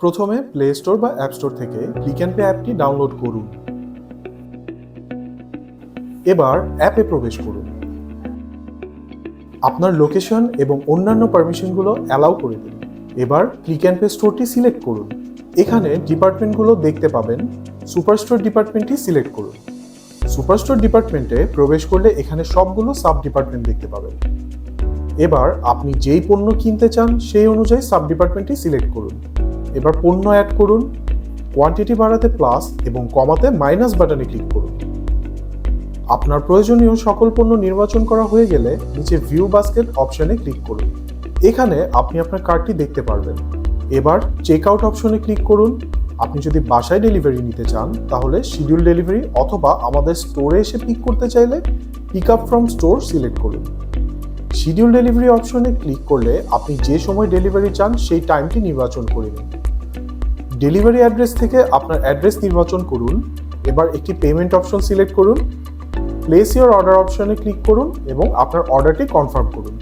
প্রথমে play store বা app store থেকে ক্লিক অ্যান্ড পে অ্যাপটি ডাউনলোড করুন। এবার অ্যাপে প্রবেশ করুন। আপনার লোকেশন এবং অন্যান্য পারমিশনগুলো অ্যালাউ করে দিন। এবার ক্লিক অ্যান্ড পে স্টোরটি সিলেক্ট করুন। এখানে ডিপার্টমেন্টগুলো দেখতে পাবেন। সুপারস্টোর ডিপার্টমেন্টটি সিলেক্ট করুন। সুপারস্টোর ডিপার্টমেন্টে প্রবেশ করলে এখানে সবগুলো সাব ডিপার্টমেন্ট দেখতে পাবেন। এবার আপনি যেই পণ্য কিনতে চান সেই অনুযায়ী সাব ডিপার্টমেন্টটি সিলেক্ট করুন। এবার পণ্য অ্যাড করুন। কোয়ান্টিটি বাড়াতে প্লাস এবং কমাতে মাইনাস বাটনে ক্লিক করুন। আপনার প্রয়োজনীয় সকল পণ্য নির্বাচন করা হয়ে গেলে নিচে ভিউ বাস্কেট অপশনে ক্লিক করুন। এখানে আপনি আপনার কার্টটি দেখতে পারবেন। এবার চেক আউট অপশনে ক্লিক করুন। আপনি যদি বাসায় ডেলিভারি নিতে চান তাহলে শিডিউল ডেলিভারি অথবা আমাদের স্টোরে এসে পিক করতে চাইলে pick up from store select করুন। শিডিউল ডেলিভারি অপশনে ক্লিক করলে আপনি যে সময় ডেলিভারি চান সেই টাইমটি নির্বাচন করে নিন। ডেলিভারি অ্যাড্রেস থেকে আপনার অ্যাড্রেস নির্বাচন করুন। এবার একটি পেমেন্ট অপশন সিলেক্ট করুন। প্লেস ইওর অর্ডার অপশনে ক্লিক করুন এবং আপনার অর্ডারটি কনফার্ম করুন।